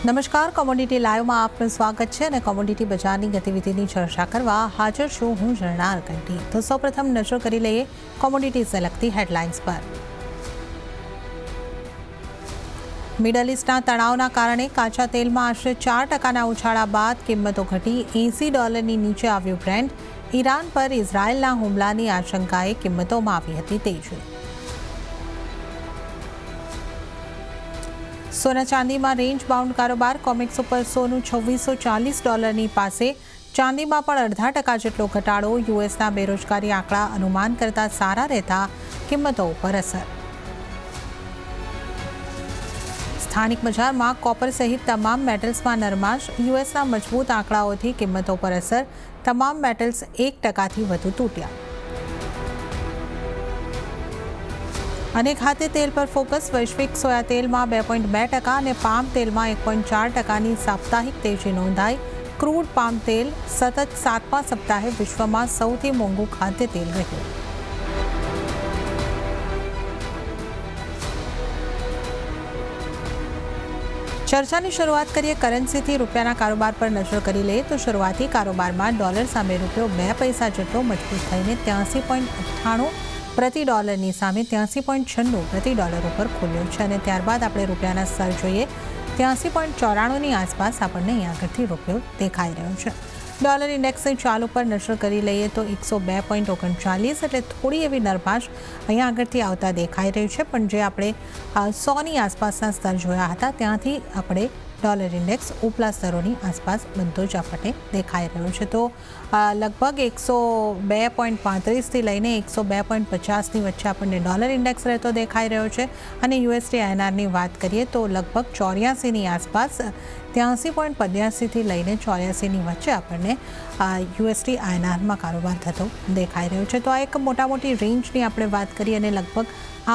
નમસ્કાર, કોમોડિટી લાઈવમાં આપનું સ્વાગત છે અને કોમોડિટી બજારની ગતિવિધિની ચર્ચા કરવા હાજર છું હું જર્નાલ કંઠી। તો સૌપ્રથમ નજર કરી લઈએ કોમોડિટીઝને લગતી હેડલાઇન્સ પર। મિડલ ઇસ્ટના તણાવના કારણે કાચા તેલમાં આશરે 4% ઉછાળા બાદ કિંમતો ઘટી $80 નીચે આવ્યું બ્રેન્ટ। ઈરાન પર ઇઝરાયેલના હુમલાની આશંકાએ કિંમતોમાં આવી હતી તેજી। સોના ચાંદીમાં રેન્જ બાઉન્ડ કારોબાર। કોમેક્સ ઉપર સોનું $2640 પાસે। ચાંદીમાં પણ 0.5% જેટલો ઘટાડો। યુએસના બેરોજગારી આંકડા અનુમાન કરતાં સારા રહેતા કિંમતો ઉપર અસર। સ્થાનિક બજારમાં કોપર સહિત તમામ મેટલ્સમાં નરમાશ। યુએસના મજબૂત આંકડાઓથી કિંમતો પર અસર। તમામ મેટલ્સ 1%થી વધુ તૂટ્યા। અને ખાતે તેલ પર ફોકસ। વૈશ્વિક સોયા તેલમાં 2.2% અને પામ તેલમાં 1.4%ની સાપ્તાહિક તેજી નોંધાઈ। ક્રૂડ પામ તેલ સતત 7મા સપ્તાહે વિશ્વમાં સૌથી મોંઘું ખાદ્ય તેલ રહ્યું। ચર્ચાની શરૂઆત કરીએ કરન્સીથી। રૂપિયાના કારોબાર પર નજર કરી લઈએ તો શરૂઆતી કારોબારમાં ડોલર સામે રૂપિયો 2 પૈસા જેટલો મજબૂત થઈને 83.98 પ્રતિ ડોલરની સામે 83.96 પ્રતિ ડોલર ઉપર ખુલ્યો છે અને ત્યારબાદ આપણે રૂપિયાના સ્તર જોઈએ 83.94ની આસપાસ આપણને અહીં આગળથી રૂપિયો દેખાઈ રહ્યો છે। ડોલર ઇન્ડેક્સની ચાલ ઉપર નજર કરી લઈએ તો 102.39 એટલે થોડી એવી નરમાશ અહીંયા આગળથી આવતા દેખાઈ રહી છે, પણ જે આપણે 100ની આસપાસના સ્તર જોયા હતા ત્યાંથી આપણે ડોલર ઇન્ડેક્સ ઉપલા સ્તરોની આસપાસ બનતો જ આપણને દેખાઈ રહ્યો છે। તો લગભગ 102.35થી લઈને 102.50ની વચ્ચે આપણને ડોલર ઇન્ડેક્સ રહેતો દેખાઈ રહ્યો છે અને યુએસડી આઈએનઆરની વાત કરીએ તો લગભગ 84ની આસપાસ 83.85થી લઈને 84ની વચ્ચે આપણને યુએસડી આઈએનઆરમાં કારોબાર થતો દેખાઈ રહ્યો છે। તો આ એક મોટી રેન્જની આપણે વાત કરીએ અને લગભગ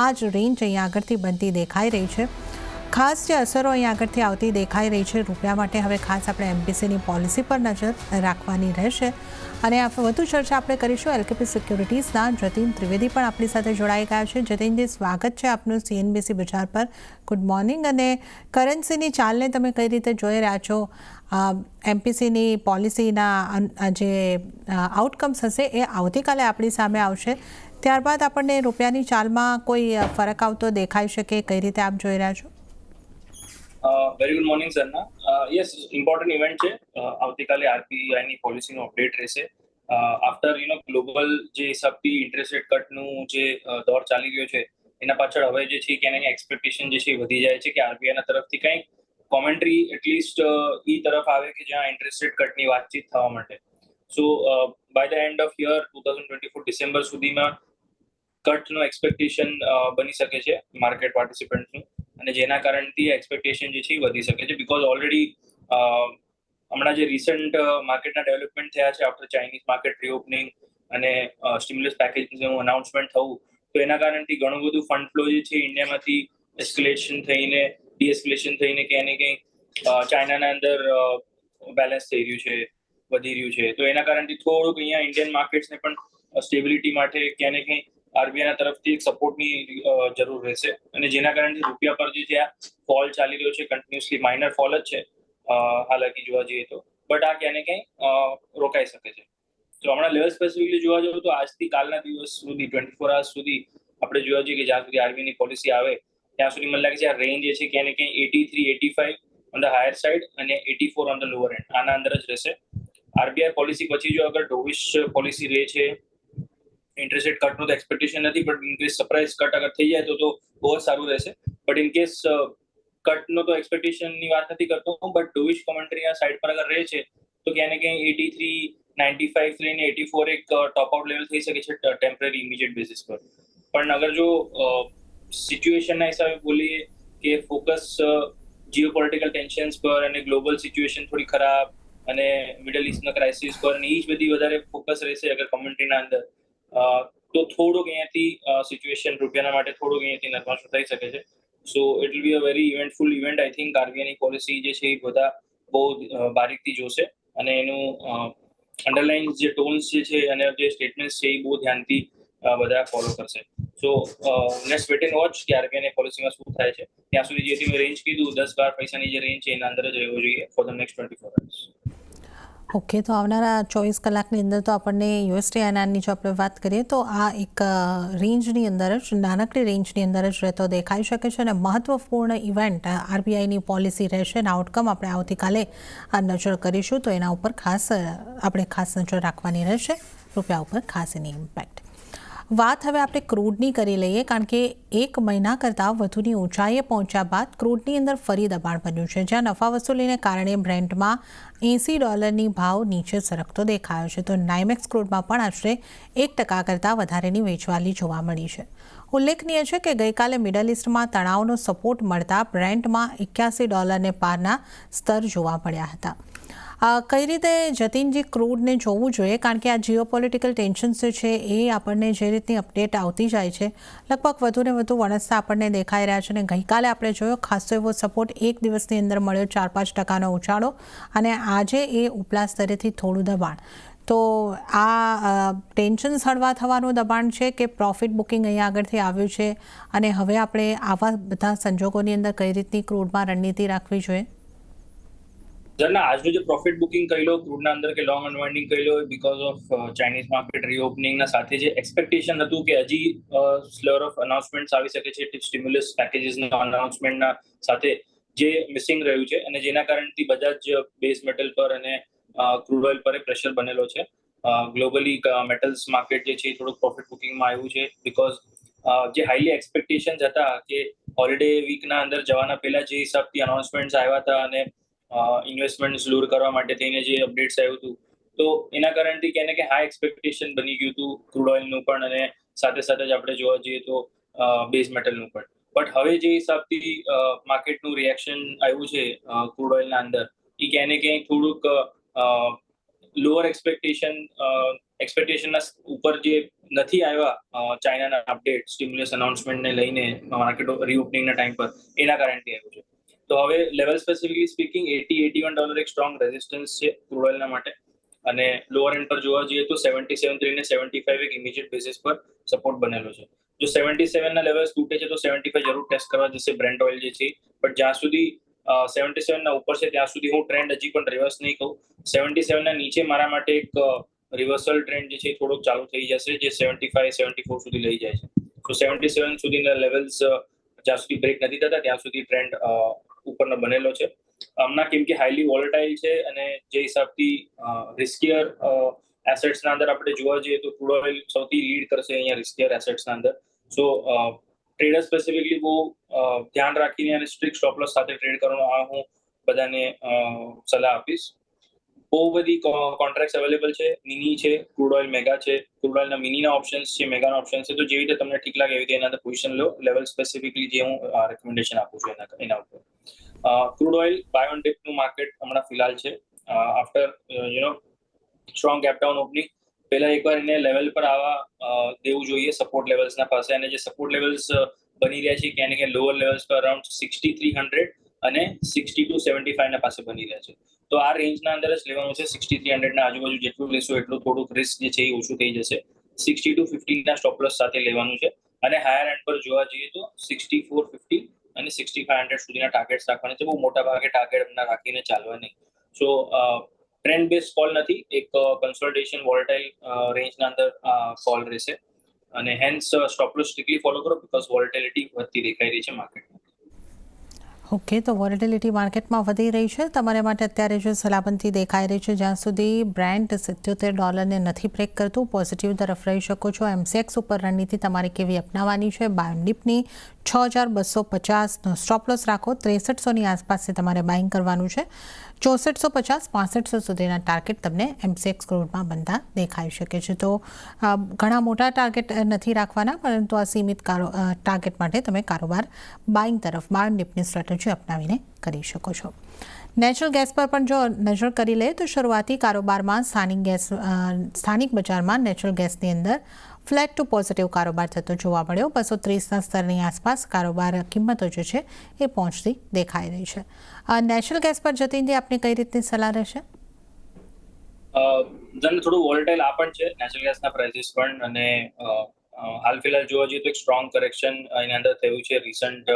આ જ રેન્જ અહીંયા આગળથી બનતી દેખાઈ રહી છે। ખાસ જે અસરો અહીંયા આગળથી આવતી દેખાઈ રહી છે રૂપિયા માટે હવે ખાસ આપણે એમપીસીની પોલિસી પર નજર રાખવાની રહેશે અને વધુ ચર્ચા આપણે કરીશું। એલકેપી સિક્યોરિટીઝના જતીન ત્રિવેદી પણ આપણી સાથે જોડાઈ ગયા છે। જતીનજી, સ્વાગત છે આપનું સીએનબીસી બજાર પર। Good morning. અને કરન્સીની ચાલને તમે કઈ રીતે જોઈ રહ્યા છો? એમપીસીની પોલિસીના જે આઉટકમ્સ હશે એ આવતીકાલે આપણી સામે આવશે, ત્યારબાદ આપણને રૂપિયાની ચાલમાં કોઈ ફરક આવતો દેખાઈ શકે? કઈ રીતે આપ જોઈ રહ્યા છો? વેરી ગુડ મોર્નિંગ સરના। યસ, ઇમ્પોર્ટન્ટ ઇવેન્ટ છે। આવતીકાલે આરબીઆઈની પોલિસીનો અપડેટ રહેશે। આફ્ટર ગ્લોબલ જે હિસાબથી ઇન્ટરેસ્ટ રેટ કટનું જે દોર ચાલી રહ્યો છે એના પાછળ હવે જે છે કે એની એક્સપેક્ટેશન જે છે વધી જાય છે કે આરબીઆઈના તરફથી કંઈક કોમેન્ટ્રી એટલીસ્ટ એ તરફ આવે કે જ્યાં ઇન્ટરેસ્ટ રેટ કટની વાતચીત થવા માટે। So by the end of year 2024 December સુધીમાં કટનું એક્સપેક્ટેશન બની શકે છે માર્કેટ પાર્ટિસિપન્ટનું, અને જેના કારણથી એક્સપેક્ટેશન જે છે એ વધી શકે છે બીકોઝ ઓલરેડી હમણાં જે રિસન્ટ માર્કેટના ડેવલપમેન્ટ થયા છે આફ્ટર ચાઇનીઝ માર્કેટ રીઓપનિંગ અને સ્ટિમ્યુલસ પેકેજનું અનાઉન્સમેન્ટ થવું, તો એના કારણથી ઘણું બધું ફંડ ફ્લો જે છે ઇન્ડિયામાંથી એસ્કેલેશન થઈને ડીએસ્કેલેશન થઈને ક્યાંય ને ક્યાંય ચાઇનાના અંદર બેલેન્સ થઈ રહ્યું છે, વધી રહ્યું છે। તો એના કારણથી થોડુંક અહીંયા ઇન્ડિયન માર્કેટ્સને પણ સ્ટેબિલિટી માટે ક્યાંય ને ક્યાંય આરબીઆઈના તરફથી એક સપોર્ટની જરૂર રહેશે, અને જેના કારણથી રૂપિયા પર જે ત્યાં ફોલ ચાલી રહ્યો છે કન્ટિન્યુઅસલી માઇનર ફોલ જ છે હાલાકી જોવા જઈએ તો, બટ આ ક્યાંય ને ક્યાંય રોકાઈ શકે છે। તો હમણાં લેવલ સ્પેસિફિકલી જોવા જઈએ તો આજથી કાલના દિવસ સુધી 24 અવર્સ સુધી આપણે જોવા જઈએ કે જ્યાં સુધી આરબીઆઈની પોલિસી આવે ત્યાં સુધી મને લાગે છે આ રેન્જ જે છે ક્યાંય ને ક્યાંય 83-85 ઓન ધ હાયર સાઇડ અને 84 ઓન ધ લોઅર એન્ડ, આના અંદર જ રહેશે। આરબીઆઈ પોલિસી પછી જો અગર ડોવિશ પોલિસી રહે છે, ઇન્ટરેસ્ટ રેટ કટનું તો એક્સપેક્ટેશન નથી, બટ ઇનકેસ સરપ્રાઇઝ કટ અગર થઈ જાય તો બહુ જ સારું રહેશે। બટ ઇનકેસ કટનો તો એક્સપેક્ટેશનની વાત નથી કરતો હું, બટ ડોવિશ કોમેન્ટ્રીના સાઇડ પર અગર રહે છે તો ક્યાંય ને ક્યાંય 83-95 લઈને 84 એક ટોપ આઉટ લેવલ થઈ શકે છે ટેમ્પરરી ઇમિડિયેટ બેસિસ પર। પણ અગર જો સિચ્યુએશનના હિસાબે બોલીએ કે ફોકસ જીઓપોલિટિકલ ટેન્શન્સ પર અને ગ્લોબલ સિચ્યુએશન થોડી ખરાબ અને મિડલ ઇસ્ટના ક્રાઇસિસ પર અને એ જ બધી વધારે ફોકસ રહેશે અગર કોમેન્ટ્રીના અંદર, તો થોડુંક અહીંયાથી સિચ્યુએશન રૂપિયાના માટે થોડુંક અહીંયાથી નરમાશ થઈ શકે છે। So it will be a very eventful event. I think આરબીઆઈની પોલિસી જે છે એ બધા બહુ બારીકથી જોશે અને એનું અંડરલાઇન જે ટોન્સ જે છે અને જે સ્ટેટમેન્ટ્સ છે એ બહુ ધ્યાનથી બધા ફોલો કરશે. So let's wait and watch કે આરબીઆઈની પોલિસીમાં શું થાય છે. ત્યાં સુધી જે તમે રેન્જ કીધું 10-12 પૈસાની જે રેન્જ છે એના અંદર જ રહેવું જોઈએ for the next 24 hours. Okay, તો આવનારા 24 કલાકની અંદર તો આપણને યુએસડી આઈએનઆરની જો આપણે વાત કરીએ તો આ એક રેન્જની અંદર જ, નાનકડી રેન્જની અંદર જ રહેતો દેખાઈ શકે છે અને મહત્વપૂર્ણ ઇવેન્ટ આરબીઆઈની પોલિસી રહેશે અને આઉટકમ આપણે આવતીકાલે નજર કરીશું, તો એના ઉપર આપણે ખાસ નજર રાખવાની રહેશે, રૂપિયા ઉપર ખાસ એની ઇમ્પેક્ટ. વાત હવે આપણે ક્રૂડની કરી લઈએ, કારણ કે 1 મહિના કરતાં વધુની ઊંચાઈએ પહોંચ્યા બાદ ક્રૂડની અંદર ફરી દબાણ બન્યું છે, જ્યાં નફા વસૂલીને કારણે બ્રેન્ટમાં $80 ભાવ નીચે સરકતો દેખાયો છે, તો નાઇમેક્સ ક્રૂડમાં પણ આશરે 1% કરતાં વધારેની વેચવાલી જોવા મળી છે. ઉલ્લેખનીય છે કે ગઈકાલે મિડલ ઇસ્ટમાં તણાવનો સપોર્ટ મળતા બ્રેન્ટમાં $81 પારના સ્તર જોવા મળ્યા હતા. કઈ રીતે જતીનજી ક્રૂડને જોવું જોઈએ, કારણ કે આ જીઓપોલિટિકલ ટેન્શન્સ જે છે એ આપણને જે રીતની અપડેટ આવતી જાય છે લગભગ વધુને વધુ વણસતા આપણને દેખાઈ રહ્યા છે, અને ગઈકાલે આપણે જોયો ખાસો એવો સપોર્ટ એક દિવસની અંદર મળ્યો, 4-5% ઉછાળો, અને આજે એ ઉપલા સ્તરેથી થોડું દબાણ. તો આ ટેન્શન્સ હળવા થવાનું દબાણ છે કે પ્રોફિટ બુકિંગ અહીંયા આગળથી આવ્યું છે, અને હવે આપણે આવા બધા સંજોગોની અંદર કઈ રીતની ક્રૂડમાં રણનીતિ રાખવી જોઈએ? જરના આજનું જે પ્રોફિટ બુકિંગ કહી લો ક્રૂડના અંદર કે લોંગ અનવાઇન્ડિંગ કહી લો, બીકોઝ ઓફ ચાઇનીઝ માર્કેટ રીઓપનિંગના સાથે જે એક્સપેક્ટેશન હતું કે હજી સ્લર ઓફ અનાઉન્સમેન્ટ્સ આવી શકે છે, સ્ટિમ્યુલસ પેકેજીસના અનાઉન્સમેન્ટના સાથે જે મિસિંગ રહ્યું છે, અને જેના કારણથી બધા જ બેઝ મેટલ પર અને ક્રૂડ ઓઇલ પર પ્રેશર બનેલો છે. ગ્લોબલી મેટલ્સ માર્કેટ જે છે થોડુંક પ્રોફિટ બુકિંગમાં આવ્યું છે, બીકોઝ જે હાઈલી એક્સપેક્ટેશન્સ હતા કે હોલિડે વીકના અંદર જવાના પહેલા જે હિસાબથી અનાઉન્સમેન્ટ્સ આવ્યા હતા અને ઇન્વેસ્ટમેન્ટ લૂર કરવા માટે થઈને જે અપડેટ્સ આવ્યું હતું, તો એના કારણથી કહે કે હાઈ એક્સપેક્ટેશન બની ગયું હતું ક્રૂડ ઓઇલનું પણ, અને સાથે સાથે જ આપણે જોવા જઈએ તો બેઝ મેટલનું પણ. બટ હવે જે હિસાબથી માર્કેટનું રિએક્શન આવ્યું છે ક્રૂડ ઓઇલના અંદર, એ ક્યાંય ને ક્યાંય થોડુંક લોઅર એક્સપેક્ટેશનના ઉપર જે નથી આવ્યા ચાઇનાના અપડેટ સ્ટિમ્યુલસ અનાઉન્સમેન્ટને લઈને માર્કેટ રીઓપનિંગના ટાઈમ પર, એના કારણથી આવ્યું છે. તો હવે લેવલ સ્પેસિફિકલી સ્પીકિંગ $80-81 એક સ્ટ્રોંગ રેઝિસ્ટન્સ છે ક્રૂડ ઓઇલના માટે, અને લોઅર એન્ડ પર જોવા જઈએ તો 77 ને 75 એક ઇમિડિયેટ બેસિસ પર સપોર્ટ બનેલો છે. જો 77 લેવલ્સ તૂટે છે તો 75 જરૂર ટેસ્ટ કરવા જશે બ્રેન્ટ ઓઇલ જે છે, બટ જ્યાં સુધી 77 ઉપર છે ત્યાં સુધી હું ટ્રેન્ડ હજી પણ રિવર્સ નહીં કહું. 77 નીચે મારા માટે એક રિવર્સલ ટ્રેન્ડ જે છે થોડોક ચાલુ થઈ જશે, જે 75-74 સુધી લઈ જાય છે. તો 77 સુધીના લેવલ્સ જ્યાં સુધી બ્રેક નથી થતા ત્યાં સુધી ટ્રેન્ડ ઉપરનો બનેલો છે. હમણાં કેમ કે હાઈલી વોલેટાઇલ છે, અને જે હિસાબથી રિસ્કિયર એસેટ્સના અંદર આપણે જોવા જઈએ તો ક્રૂડ ઓઇલ સૌથી લીડ કરશે અહીંયા રિસ્કિયર એસેટ્સના અંદર. સો ટ્રેડર સ્પેસિફિકલી બહુ ધ્યાન રાખીને અને સ્ટ્રિક્ટ સ્ટોપ લોસ સાથે ટ્રેડ કરવાનો આ હું બધાને સલાહ આપીશ. બહુ બધી કોન્ટ્રાક્ટ્સ અવેલેબલ છે, મિની છે, ક્રૂડ ઓઇલ મેગા છે, ક્રૂડ ઓઇલના મિનીના ઓપ્શન્સ છે, મેગાના ઓપ્શન્સ છે, તો જેવી રીતે તમને ઠીક લાગે એવી રીતે એના અંદર પોઝિશન લો. લેવલ સ્પેસિફિકલી જે હું રેકમેન્ડેશન આપું છું એના ઉપર. ક્રૂડ ઓઇલ બાય ઓન ડિપનું માર્કેટ હમણાં ફિલહાલ છે. After strong gap down opening પહેલા એકવાર એને લેવલ પર આવવા દેવું જોઈએ સપોર્ટ લેવલ્સના પાસે, અને જે સપોર્ટ લેવલ્સ બની રહ્યા છે ક્યાં ને ક્યાં લોઅર લેવલ્સ પર અરાઉન્ડ 6300 અને 6275 ના પાસે બની રહ્યા છે. તો આ રેન્જના અંદર જ લેવાનું છે. 6300 ના આજુબાજુ જેટલું લેશો એટલું થોડુંક રિસ્ક જે છે એ ઓછું થઈ જશે. 6250 ના સ્ટોપ લોસ સાથે લેવાનું છે, અને હાયર એન્ડ પર જોવા જઈએ તો 6450 અને 6500 સુધીના ટાર્ગેટ્સ રાખવાના છે. બહુ મોટા ભાગે ટાર્ગેટ એમના રાખીને ચાલવા નહીં. સો ટ્રેન્ડ બેઝ કોલ નથી, એક કન્સોલિડેશન વોલેટાઇલ રેન્જના અંદર કોલ રહેશે, અને hence stop loss strictly follow કરો બીકોઝ વોલેટિલિટી વધતી દેખાઈ રહી છે માર્કેટમાં. ઓકે, તો વોલેટિલિટી માર્કેટમાં વધી રહી છે. તમારા માટે અત્યારે જો સલામતી દેખાઈ રહી છે, જ્યાં સુધી બ્રેન્ટ $77 નથી બ્રેક કરતું, પોઝિટિવ તરફ રહી શકો છો. એમસીએક્સ ઉપર રણનીતિ તમારે કેવી અપનાવવાની છે? બાય ઓન ડિપની 6250નો સ્ટોપ લોસ રાખો, 6300ની આસપાસથી તમારે બાઇંગ કરવાનું છે. 6450-6500 સુધીના ટાર્ગેટ તમને એમસીએક્સ ક્રૂડમાં બનતા દેખાઈ શકે છે. તો ઘણા મોટા ટાર્ગેટ નથી રાખવાના, પરંતુ આ સીમિત ટાર્ગેટ માટે તમે કારોબાર બાઇંગ તરફ બાય ઓન ડિપની સ્ટ્રેટેજી અપનાવીને કરી શકો છો. નેચરલ ગેસ પર પણ જો નજર કરી લે તો શરૂઆતી કારોબારમાં સ્થાનિક બજારમાં નેચરલ ગેસની અંદર ફ્લેટ ટુ પોઝિટિવ કારોબાર થતો જોવા મળ્યો. 230ના સ્તરની આસપાસ કારોબાર કિંમતો જે છે એ પહોંચતી દેખાઈ રહી છે. નેચરલ ગેસ પર જતીનજી આપની કઈ રીતની સલાહ રહેશે? થોડું વોલેટાઇલ આ પણ છે નેચરલ ગેસના પ્રાઇસીસ પણ, અને હાલ ફિલહાલ જોવા જઈએ તો એક સ્ટ્રોંગ કરેક્શન એની અંદર થયું છે રિસન્ટ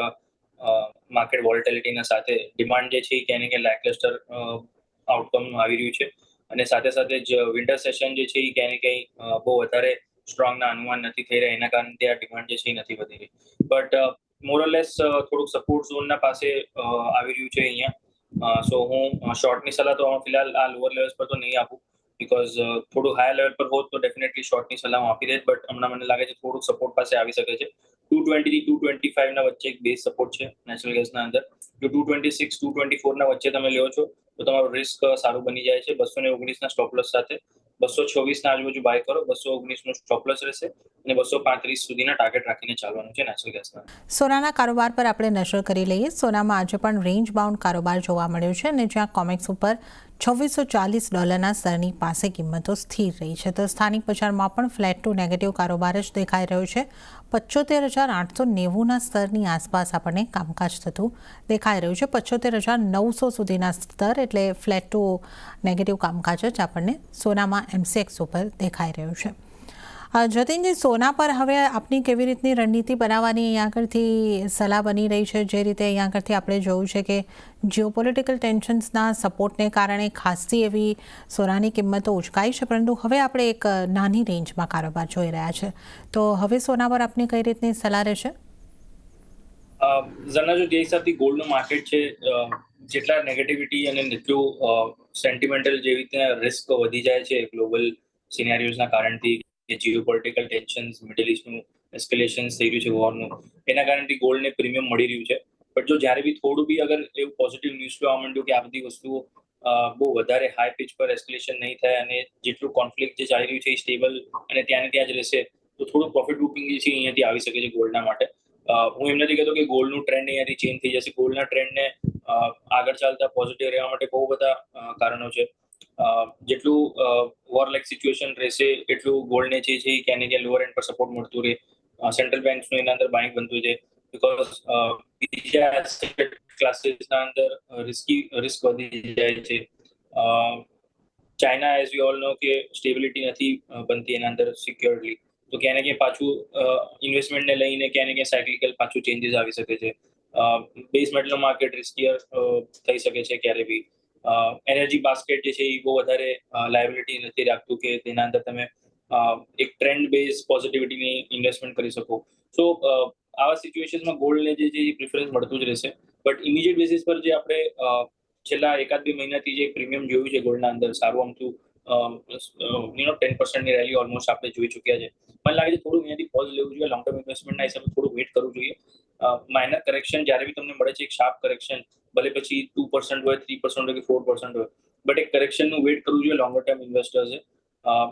માર્કેટ વોલેટિલિટીના સાથે. ડિમાન્ડ જે છે એ ક્યાંય ને ક્યાંય લેકલસ્ટર આઉટકમ આવી રહ્યું છે અને સાથે સાથે જ વિન્ટર સેશન જે છે એ ક્યાંય ને ક્યાંય બહુ વધારે સ્ટ્રોંગના અનુમાન નથી થઈ રહ્યા, એના કારણે આ ડિમાન્ડ જે છે એ નથી વધી રહી. બટ મોરલેસ થોડુંક સપોર્ટ ઝોનના પાસે આવી રહ્યું છે અહીંયા. સો હું શોર્ટની સલાહ તો ફિલહાલ આ લોઅર લેવલ્સ પર તો નહીં આપું, બિકોઝ થોડું હાયર લેવલ પર હોત તો ડેફિનેટલી શોર્ટની સલાહ હું આપી દેત. બટ હમણાં મને લાગે છે થોડુંક સપોર્ટ પાસે આવી શકે છે. 220 થી 225 ના વચ્ચે એક બેઝ સપોર્ટ છે નેચરલ ગેસના અંદર. જો 226 224 ના વચ્ચે તમે લ્યો છો તો તમારું રિસ્ક સારું બની જાય છે. 219 ના સ્ટોપલોસ સાથે 226 ના આજુબાજુ બાય કરો, 219 નો સ્ટોપલોસ રહેશે અને 235 સુધીના ટાર્ગેટ રાખીને ચાલવાનું છે નેચરલ ગેસના. સોનાના કારોબાર પર આપણે નજર કરી લઈએ. સોનામાં આજે પણ રેન્જ બાઉન્ડ કારોબાર જોવા મળ્યો છે અને જ્યાં કોમેક્સ ઉપર $2640 સ્તરની પાસે કિંમતો સ્થિર રહી છે, તો સ્થાનિક બજારમાં પણ ફ્લેટ ટુ નેગેટિવ કારોબાર જ દેખાઈ રહ્યો છે. 75,890ના સ્તરની આસપાસ આપણને કામકાજ થતું દેખાઈ રહ્યું છે. 75,900 સુધીના સ્તર એટલે ફ્લેટ ટુ નેગેટિવ કામકાજ જ આપણને સોનામાં MCX ઉપર દેખાઈ રહ્યું છે. જતીનજી, સોના પર હવે આપની કેવી રીતની રણનીતિ બનાવવાની અહીંયા આગળથી સલાહ બની રહી છે? જે રીતે અહીંયા આગળથી આપણે જોયું છે કે જીઓપોલિટિકલ ટેન્શન્સના સપોર્ટને કારણે ખાસી એવી સોનાની કિંમતો ઉચકાઈ છે, પરંતુ હવે આપણે એક નાની રેન્જમાં કારોબાર જોઈ રહ્યા છે, તો હવે સોના પર આપની કઈ રીતની સલાહ રહેશે? ઝરના, જો જે હિસાબથી ગોલ્ડનું માર્કેટ છે, જેટલા નેગેટિવિટી અને જેટલું સેન્ટિમેન્ટલ જેવી રીતે રિસ્ક વધી જાય છે ગ્લોબલ સિનેરિયોઝના કારણથી, કે જીઓપોલિટિકલ ટેન્શન્સ, મિડલ ઇસ્ટનું એસ્કેલેશન થઈ રહ્યું છે વોરનું, એના કારણથી ગોલ્ડને પ્રીમિયમ મળી રહ્યું છે. બટ જો જ્યારે બી થોડું બી અગર એવું પોઝિટિવ ન્યૂઝ જોવા માંડ્યું કે આ બધી વસ્તુઓ બહુ વધારે હાઈ પિચ પર એસ્કેલેશન નહીં થાય અને જેટલું કોન્ફ્લિક્ટ જે ચાલી રહ્યું છે એ સ્ટેબલ અને ત્યાં જ રહેશે, તો થોડું પ્રોફિટ બુકિંગ જે છે અહીંયાથી આવી શકે છે ગોલ્ડના માટે. હું એમ નથી કહેતો કે ગોલ્ડનું ટ્રેન્ડ અહીંયાથી ચેન્જ થઈ જશે. ગોલ્ડના ટ્રેન્ડને આગળ ચાલતા પોઝિટિવ રહેવા માટે બહુ બધા કારણો છે. જેટલું વોર લાઇક સિચ્યુએશન રહેશે એટલું ગોલ્ડને જે છે ક્યાં ને ક્યાં લોઅર એન્ડ પર સપોર્ટ મળતું રહે. સેન્ટ્રલ બેંક્સનું એના અંદર બાઇંગ બનતું છે, બિકોઝ બીજા એસેટ ક્લાસીસના અંદર રિસ્ક વધી જાય છે. China, as you all know, કે સ્ટેબિલિટી નથી બનતી એના અંદર સિક્યોરલી, તો ક્યાં ને ક્યાં પાછું ઇન્વેસ્ટમેન્ટને લઈને ક્યાં ને ક્યાં સાયક્લિકલ પાછું ચેન્જીસ આવી શકે છે. બેઝ મેટલનું માર્કેટ રિસ્કિયર થઈ શકે છે ક્યારે બી. એનર્જી બાસ્કેટ જે છે એ બહુ વધારે લાયબિલિટી નથી રાખતું કે તેના અંદર તમે એક ટ્રેન્ડ બેઝ પોઝિટિવિટીની ઇન્વેસ્ટમેન્ટ કરી શકો. સો આવા સિચ્યુએશનમાં ગોલ્ડને જે છે એ પ્રિફરન્સ મળતું જ રહેશે. બટ ઇમિડિયેટ બેસિસ પર જે આપણે છેલ્લા 1-2 મહિનાથી જે પ્રીમિયમ જોયું છે ગોલ્ડના અંદર, સારું અમથું 10%ની રેલી ઓલમોસ્ટ આપણે જોઈ ચૂક્યા છે. મને લાગે છે થોડું અહીંયાથી પોઝ લેવું જોઈએ. લોંગ ટર્મ ઇન્વેસ્ટમેન્ટના હિસાબે થોડું વેઇટ કરવું જોઈએ. માઇનર કરેક્શન જ્યારે બી તમને મળે છે, એક શાર્પ કરેક્શન, ભલે પછી 2% હોય, 3% હોય કે 4% હોય, બટ એક કરેક્શનનું વેઇટ કરવું જોઈએ લોંગર ટર્મ ઇન્વેસ્ટર્સે.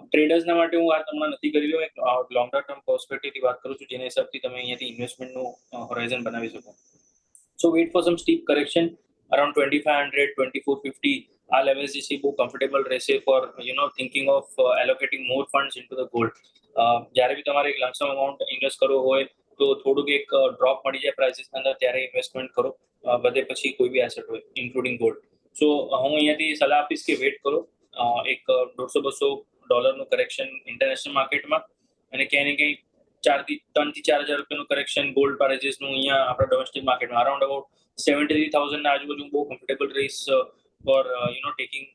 ટ્રેડર્સના માટે હું વાત હમણાં નથી કરી રહ્યો, એક લોંગર ટર્મ પર્સપેક્ટિવથી વાત કરું છું, જેના હિસાબથી તમે અહીંયાથી ઇન્વેસ્ટમેન્ટનું હોરાઇઝન બનાવી શકો. So wait for some steep correction around 2500, 2450 આ લેવલ્સ જે છે બહુ કમ્ફર્ટેબલ રહેશે for thinking of allocating more funds into the gold. જ્યારે બી તમારે એક લમસમ અમાઉન્ટ ઇન્વેસ્ટ કરવો હોય તો થોડુંક એક ડ્રોપ મળી જાય પ્રાઇસીસના અંદર ત્યારે ઇન્વેસ્ટમેન્ટ કરો, બધે પછી કોઈ બી એસેટ હોય ઇન્ક્લુડિંગ ગોલ્ડ. સો હું અહીંયાથી સલાહ આપીશ કે વેઇટ કરો એક $150-200 કરેક્શન ઇન્ટરનેશનલ માર્કેટમાં, અને ક્યાંય ને ક્યાંય 3,000-4,000 રૂપિયાનું કરેક્શન ગોલ્ડ પ્રાઇસીસનું અહીંયા આપણા ડોમેસ્ટિક માર્કેટમાં અરાઉન્ડ અબાઉટ 73,000 ના આજુબાજુ બહુ કમ્ફર્ટેબલ રહીશ for taking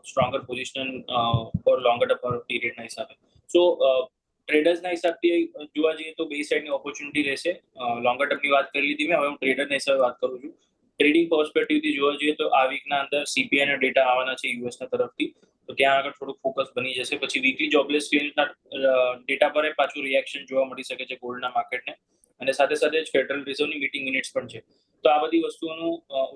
stronger position for longer term પીરિયડના હિસાબે. સો ટ્રેડર્સના હિસાબથી જોવા જઈએ તો બે સાઈડની ઓપોર્ચ્યુનિટી રહેશે. લોંગર ટર્મની વાત કરી લીધી મેં, હવે હું ટ્રેડરના હિસાબે વાત કરું છું. ટ્રેડિંગ પર્સપેક્ટિવથી જોવા જઈએ તો આ વીકના અંદર CPI ડેટા આવવાના છે યુએસના તરફથી, તો ત્યાં આગળ થોડું ફોકસ બની જશે. પછી વીકલી જોબલેસ ક્લેમ્સના ડેટા પર પાછું રિએક્શન જોવા મળી શકે છે ગોલ્ડના માર્કેટને, અને સાથે સાથે જ ફેડરલ રિઝર્વની મીટિંગ મિનિટ્સ પણ છે. તો આ બધી વસ્તુઓનો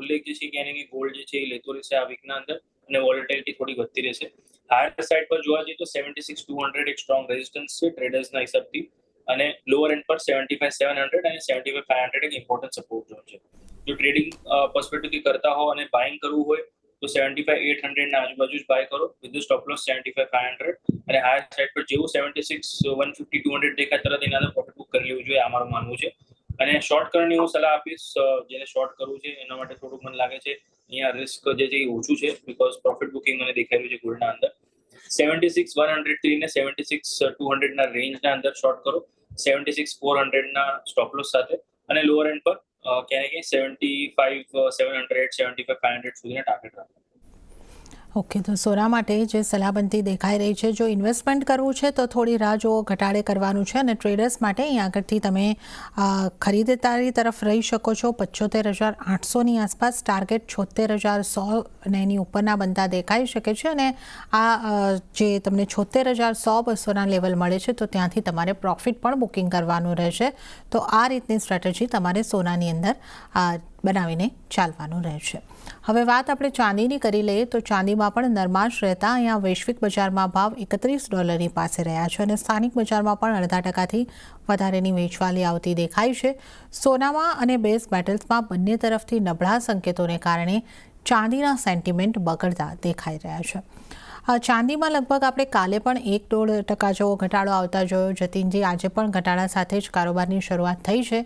ઉલ્લેખ જે છે ક્યાંય ને ક્યાંય ગોલ્ડ જે છે એ લેતો રહેશે આ વીકના અંદર, અને વોલેટિલિટી થોડી વધતી રહેશે. હાયર સાઇડ પર જોવા જઈએ તો 76,200 એક સ્ટ્રોંગ રેઝિસ્ટન્સ છે ટ્રેડર્સના હિસાબથી, અને લોઅર એન્ડ પર 75,700 અને 75,500 એક ઇમ્પોર્ટન્ટ સપોર્ટ ઝોન છે. જો ટ્રેડિંગ પર્સપેક્ટિવથી કરતા હો અને બાઇંગ કરવું હોય તો 75,800 ના આજુબાજુ જ બાય કરો વિથ સ્ટોપ લોસ 75,500, અને હાયર સાઇડ પર જેવું 76,150, 200 દેખાય તરત એના અંદર પ્રોફિટ બુક કરી લેવું જોઈએ, આ મારું માનવું છે. અને શોર્ટ કરવાની હું સલાહ આપીશ, જેને શોર્ટ કરવું છે એના માટે થોડુંક મને લાગે છે અહીંયા રિસ્ક જે છે એ ઓછું છે, બીકોઝ પ્રોફિટ બુકિંગ મને દેખાઈ રહ્યું છે ગોલ્ડના અંદર. 76,103 ને 76,200 ના રેન્જના અંદર શોર્ટ કરો. 76,400 સ્ટોપ લોસ સાથે, અને લોઅર એન્ડ પર ક્યાંય ક્યાંય 75,700 75,500 સુધીના ટાર્ગેટ રાખો. ઓકે, તો સોના માટે જે સલાહબંધી દેખાઈ રહી છે, જો ઇન્વેસ્ટમેન્ટ કરવું છે તો થોડી રાહ જુઓ, ઘટાડે કરવાનું છે. અને ટ્રેડર્સ માટે અહીં આગળથી તમે ખરીદદારી તરફ રહી શકો છો. 75,800ની આસપાસ ટાર્ગેટ 76,100 અને એની ઉપરના બનતા દેખાઈ શકે છે. અને આ જે તમને 76,100-200ના લેવલ મળે છે તો ત્યાંથી તમારે પ્રોફિટ પણ બુકિંગ કરવાનું રહેશે. તો આ રીતની સ્ટ્રેટેજી તમારે સોનાની અંદર બનાવીને ચાલવાનું રહેશે. હવે વાત આપણે ચાંદીની કરી લઈએ તો ચાંદીમાં પણ નરમાશ રહેતા અહીંયા વૈશ્વિક બજારમાં ભાવ $31 પાસે રહ્યા છે અને સ્થાનિક બજારમાં પણ 0.5%થી વધારેની વેચવાલી આવતી દેખાય છે. સોનામાં અને બેઝ મેટલ્સમાં બંને તરફથી નબળા સંકેતોને કારણે ચાંદીના સેન્ટિમેન્ટ બગડતા દેખાઈ રહ્યા છે. ચાંદીમાં લગભગ આપણે કાલે પણ 1-1.5% જેવો ઘટાડો આવતા જોયો. જતીનજી, આજે પણ ઘટાડા સાથે જ કારોબારની શરૂઆત થઈ છે.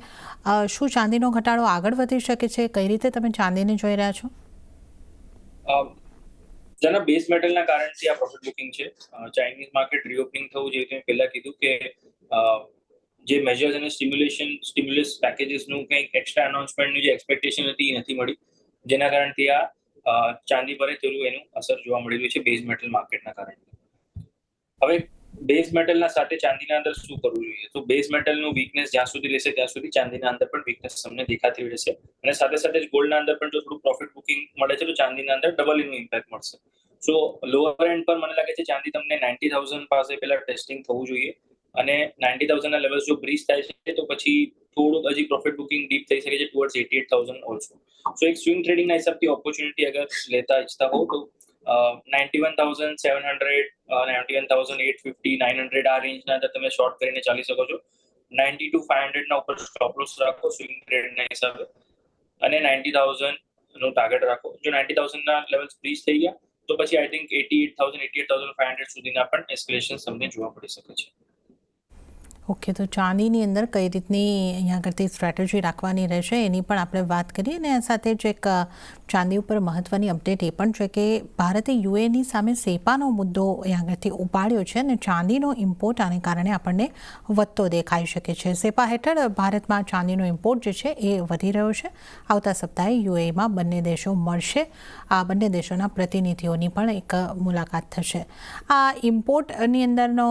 શું ચાંદીનો ઘટાડો આગળ વધી શકે છે? કઈ રીતે તમે ચાંદીને જોઈ રહ્યા છો? જેના બેઝ મેટલના કારણથી આ પ્રોફિટ બુકિંગ છે. ચાઇનીઝ માર્કેટ રીઓપનિંગ થવું, જે મેં પહેલા કીધું કે જે મેજર્સ અને સ્ટિમ્યુલસ પેકેજીસનું કંઈક એક્સ્ટ્રા અનાઉન્સમેન્ટની જે એક્સપેક્ટેશન હતી એ નથી મળી, જેના કારણથી આ ચાંદી પર થોડું એનું અસર જોવા મળી રહ્યું છે બેઝ મેટલ માર્કેટના કારણે. હવે બેઝ મેટલના સાથે ચાંદીના અંદર શું કરવું જોઈએ? તો બેઝ મેટલનું વીકનેસ જ્યાં સુધી રહેશે ત્યાં સુધી ચાંદીના અંદર પણ વીકનેસ તમને દેખાતી રહેશે. અને સાથે સાથે જ ગોલ્ડના અંદર પણ જો થોડું પ્રોફિટ બુકિંગ મળે છે તો ચાંદીના અંદર ડબલ એનું ઇમ્પેક્ટ મળશે. સો લોઅર એન્ડ પર મને લાગે છે ચાંદી તમને 90,000 પાસે પહેલા ટેસ્ટિંગ થવું જોઈએ, અને 90,000ના લેવલ્સ જો બ્રીચ થાય છે તો પછી થોડુંક હજી પ્રોફિટ બુકિંગ ડીપ થઈ શકે છે ટુવર્ડ્સ 88,000 ઓલ્સો. સો એક સ્વિંગ ટ્રેડિંગના હિસાબથી ઓપોર્ચ્યુનિટી અગર લેતા ઈચ્છતા હો તો 91,700, 91,850, 900 આ રેન્જના અંદર તમે શોર્ટ કરીને ચાલી શકો છો. 90,500ના ઉપર સ્ટોપ લોસ રાખો સ્વિંગ ટ્રેડના હિસાબે, અને 90,000નું ટાર્ગેટ રાખો. જો 90,000ના લેવલ્સ બ્રીચ થઈ ગયા તો પછી આઈ થિંક 88,000 સુધીના પણ એસ્કેલેશન તમને જોવા મળી શકે છે. ઓકે, તો ચાંદીની અંદર કઈ રીતની અહીંયા આગળથી સ્ટ્રેટેજી રાખવાની રહેશે એની પણ આપણે વાત કરીએ. અને આ સાથે જ એક ચાંદી ઉપર મહત્ત્વની અપડેટ એ પણ છે કે ભારતે યુએની સામે સેપાનો મુદ્દો અહીંયા આગળથી ઉપાડ્યો છે અને ચાંદીનો ઇમ્પોર્ટ આને કારણે આપણને વધતો દેખાઈ શકે છે. સેપા હેઠળ ભારતમાં ચાંદીનો ઇમ્પોર્ટ જે છે એ વધી રહ્યો છે. આવતા સપ્તાહે યુએમાં બંને દેશો મળશે. આ બંને દેશોના પ્રતિનિધિઓની પણ એક મુલાકાત થશે. આ ઇમ્પોર્ટની અંદરનો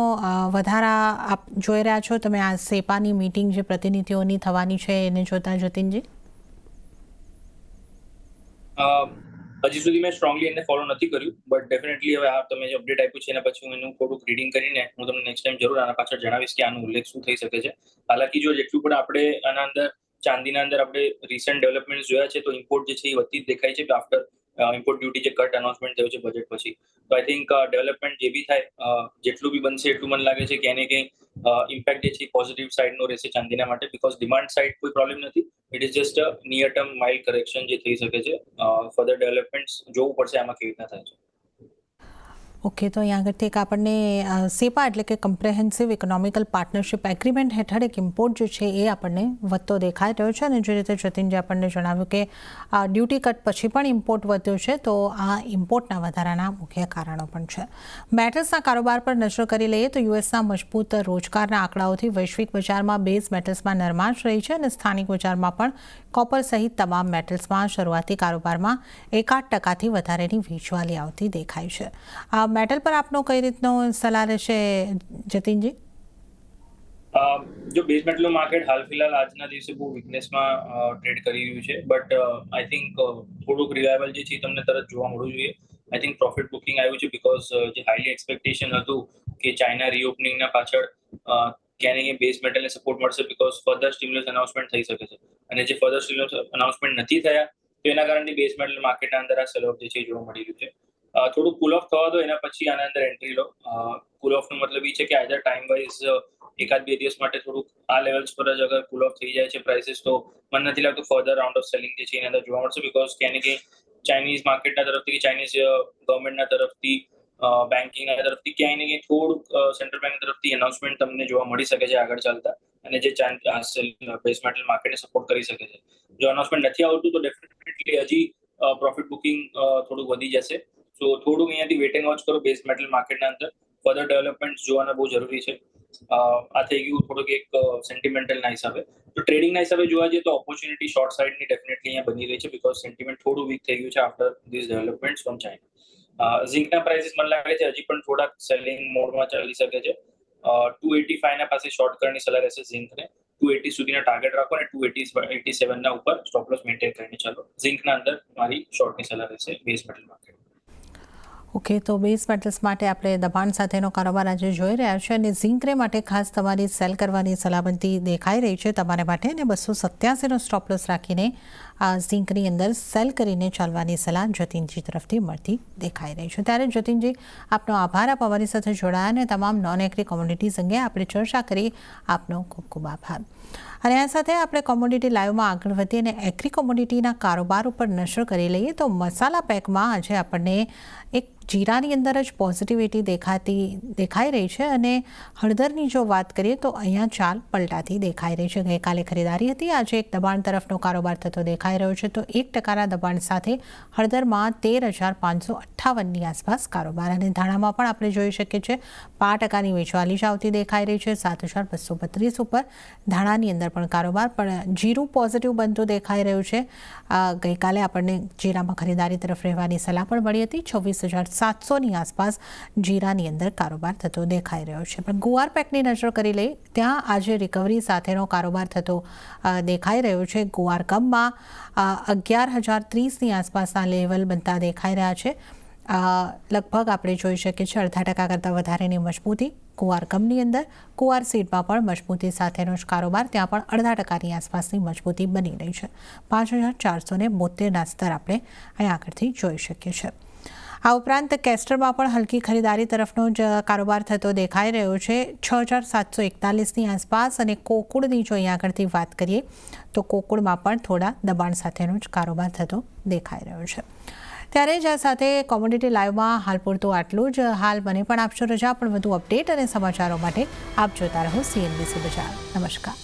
વધારા આપ જોઈ રહ્યા છો તમે આ સેપાની મીટિંગ જે પ્રતિનિધિઓની થવાની છે એને જોતા, જતીનજી? હજી સુધી મેં સ્ટ્રોંગલી એને ફોલો નથી કર્યું, બટ ડેફિનેટલી હવે આ તમે જે અપડેટ આપ્યું છે એના પછી હું એનું થોડુંક રીડિંગ કરીને હું તમને નેક્સ્ટ ટાઈમ જરૂર આના પાછળ જણાવીશ કે આનો ઉલ્લેખ શું થઈ શકે છે. હાલાકી જો જેટલું પણ આપણે આના અંદર ચાંદીના અંદર આપણે રિસન્ટ ડેવલપમેન્ટ જોયા છે તો ઇમ્પોર્ટ જે છે એ વધતી જ દેખાય છે આફ્ટર ઇમ્પોર્ટ ડ્યુટી જે કટ અનાઉન્સમેન્ટ થયું છે બજેટ પછી. તો આઈ થિંક ડેવલપમેન્ટ જે બી થાય જેટલું બી બનશે એટલું મને લાગે છે કે એને કંઈ ઇમ્પેક્ટ જે છે પોઝિટિવ સાઇડનો રહેશે ચાંદીના માટે, બીકોઝ ડિમાન્ડ સાઇડ કોઈ પ્રોબ્લેમ નથી. It is just near term mild correction જે થઈ શકે છે. ફર્ધર ડેવલપમેન્ટ્સ જોવું પડશે આમાં કેવી રીતના થાય છે. ઓકે, તો અહીંયા આગળથી એક આપણને સેપા એટલે કે કમ્પ્રેહેન્સિવ ઇકોનોમિકલ પાર્ટનરશિપ એગ્રીમેન્ટ હેઠળ એક ઇમ્પોર્ટ જે છે એ આપણને વધતો દેખાઈ રહ્યો છે. અને જે રીતે જતીનજી આપણને જણાવ્યું કે ડ્યુટી કટ પછી પણ ઇમ્પોર્ટ વધ્યો છે, તો આ ઇમ્પોર્ટના વધારાના મુખ્ય કારણો પણ છે. મેટલ્સના કારોબાર પર નજર કરી લઈએ તો યુએસના મજબૂત રોજગારના આંકડાઓથી વૈશ્વિક બજારમાં બેઝ મેટલ્સમાં નરમાશ રહી છે અને સ્થાનિક બજારમાં પણ કોપર સહિત તમામ મેટલ્સમાં શરૂઆતી કારોબારમાં 1-8%થી વધારેની વેચવાલી આવતી દેખાય છે. મેટલ પર આપનો કઈ રીતનો સલાહ રહેશે, જતીનજી? જો બેઝ મેટલનું માર્કેટ હાલ ફિલહાલ આજના દિવસે બહુ વીકનેસમાં ટ્રેડ કરી રહ્યું છે, બટ આઈ થિંક થોડુંક રિલાયબલ જે છે તમને તરત જોવા મળવું જોઈએ. આઈ થિંક પ્રોફિટ બુકિંગ આવ્યું છે બીકોઝ જે હાઈલી એક્સપેક્ટેશન હતું કે ચાઇના રીઓપનિંગના પાછળ ક્યાંય ને બેઝ મેટલને સપોર્ટ મળશે બીકોઝ ફર્ધર સ્ટિમ્યુલસ અનાઉન્સમેન્ટ થઈ શકે છે, અને જે ફર્ધર સ્ટિમ્યુલસ અનાઉન્સમેન્ટ નથી થયા તો એના કારણે બેઝ મેટલ માર્કેટના અંદર આ સેલ ઓફ જે છે જોવા મળી રહ્યું છે. થોડું કુલ ઓફ થવા દો, એના પછી આના અંદર એન્ટ્રી લો. કુલ ઓફનો મતલબ એ છે કે આઈધર ટાઈમ વાઇઝ 1-2 દિવસ માટે થોડુંક આ લેવલ્સ પર જ અગર કુલ ઓફ થઈ જાય છે પ્રાઇસીસ, તો મને નથી લાગતું ફર્ધર રાઉન્ડ ઓફ સેલિંગ જે છે એના અંદર જોવા મળશે બીકોઝ ક્યાંય ને ક્યાંય ચાઇનીઝ માર્કેટના તરફથી કે ચાઇનીઝ ગવર્મેન્ટના તરફથી બેન્કિંગના તરફથી ક્યાંય ને ક્યાંય થોડુંક સેન્ટ્રલ બેંક તરફથી અનાઉન્સમેન્ટ તમને જોવા મળી શકે છે આગળ ચાલતા, અને જે બેઝ મેટલ માર્કેટને સપોર્ટ કરી શકે છે. જો અનાઉન્સમેન્ટ નથી આવતું તો ડેફિનેટલી હજી પ્રોફિટ બુકિંગ થોડુંક વધી જશે. સો થોડુંક અહીંયાથી વેટ એન્ડ વોચ કરો બેઝ મેટલ માર્કેટના અંદર. ફર્ધર ડેવલપમેન્ટ જોવાના બહુ જરૂરી છે. આ થઈ ગયું થોડુંક એક સેન્ટિમેન્ટલના હિસાબે. તો ટ્રેડિંગના હિસાબે જોવા જઈએ તો ઓપોર્ચ્યુનિટી શોર્ટ સાઇડની ડેફિનેટલી અહીંયા બની રહી છે, બીકોઝ સેન્ટિમેન્ટ થોડું વીક થઈ ગયું છે after this developments from China. ઝિંકના પ્રાઇસીસ મને લાગે છે હજી પણ થોડાક સેલિંગ મોડમાં ચાલી શકે છે. 285 ના પાસે શોર્ટ કરવાની સલાહ રહેશે ઝિંકને. 280 સુધીના ટાર્ગેટ રાખો અને 287 ના ઉપર સ્ટોપ લોસ મેન્ટેન કરીને ચાલો. ઝિંકના અંદર મારી શોર્ટની સલાહ રહેશે બેઝ મેટલ માર્કેટ. ઓકે, તો બેઝ મેટલ્સ માટે આપણે દબાણ સાથેનો કારોબાર આજે જોઈ રહ્યા છે અને ઝિંકને માટે ખાસ તમારી સેલ કરવાની સલામતી દેખાઈ રહી છે તમારા માટે, અને 287નો સ્ટોપ લોસ રાખીને આ ઝિંકની અંદર સેલ કરીને ચાલવાની સલાહ જતીનજી તરફથી મળતી દેખાઈ રહી છે. ત્યારે જતીનજી, આપનો આભાર, આપ અમારી સાથે જોડાયા અને તમામ નોન એગ્રી કોમોડિટીઝ અંગે આપણે ચર્ચા કરી. આપનો ખૂબ ખૂબ આભાર. અને આ સાથે આપણે કોમોડિટી લાઈવમાં આગળ વધીએ અને એગ્રી કોમોડિટીના કારોબાર ઉપર નજર કરી લઈએ તો મસાલા પેકમાં આજે આપણને એક જીરાની અંદર જ પોઝિટિવિટી દેખાઈ રહી છે અને હળદરની જો વાત કરીએ તો અહીંયા ચાલ પલટાતી દેખાઈ રહી છે. ગઈકાલે ખરીદારી હતી, આજે એક દબાણ તરફનો કારોબાર થતો દેખાઈ રહ્યો છે. તો 1%ના દબાણ સાથે હળદરમાં 13,558ની આસપાસ કારોબાર, અને ધાણામાં પણ આપણે જોઈ શકીએ છીએ 5%ની વેચવાલી જ આવતી દેખાઈ રહી છે. 7,232 ઉપર ધાણાની અંદર પણ કારોબાર, પણ જીરું પોઝિટિવ બનતું દેખાઈ રહ્યું છે. ગઈકાલે આપણને જીરામાં ખરીદારી તરફ રહેવાની સલાહ પણ મળી હતી. 26,700ની આસપાસ જીરાની અંદર કારોબાર થતો દેખાઈ રહ્યો છે. પણ ગુવાર પેકની નજર કરી લઈ, ત્યાં આજે રિકવરી સાથેનો કારોબાર થતો દેખાઈ રહ્યો છે. ગુવાર કમમાં 11,030ની આસપાસના લેવલ બનતા દેખાઈ રહ્યા છે. લગભગ આપણે જોઈ શકીએ છીએ 0.5% કરતાં વધારેની મજબૂતી કુવાર કમની અંદર. કુવાર સીડમાં પણ મજબૂતી સાથેનો જ કારોબાર, ત્યાં પણ 0.5%ની આસપાસની મજબૂતી બની રહી છે. 5,472ના સ્તર આપણે અહીં આગળથી જોઈ શકીએ છીએ. આ ઉપરાંત કેસ્ટરમાં પણ હલકી ખરીદારી તરફનો જ કારોબાર થતો દેખાઈ રહ્યો છે 6,741ની આસપાસ. અને કોકુડની જો અહીં આગળથી વાત કરીએ તો કોકુડમાં પણ થોડા દબાણ સાથેનો જ કારોબાર થતો દેખાઈ રહ્યો છે. ત્યારે જ આ સાથે કોમોડિટી લાઈવમાં હાલ પૂરતું આટલું જ. હાલ મને પણ આપશો રજા, પણ વધુ અપડેટ અને સમાચારો માટે આપ જોતા રહો CNBC બજાર. નમસ્કાર.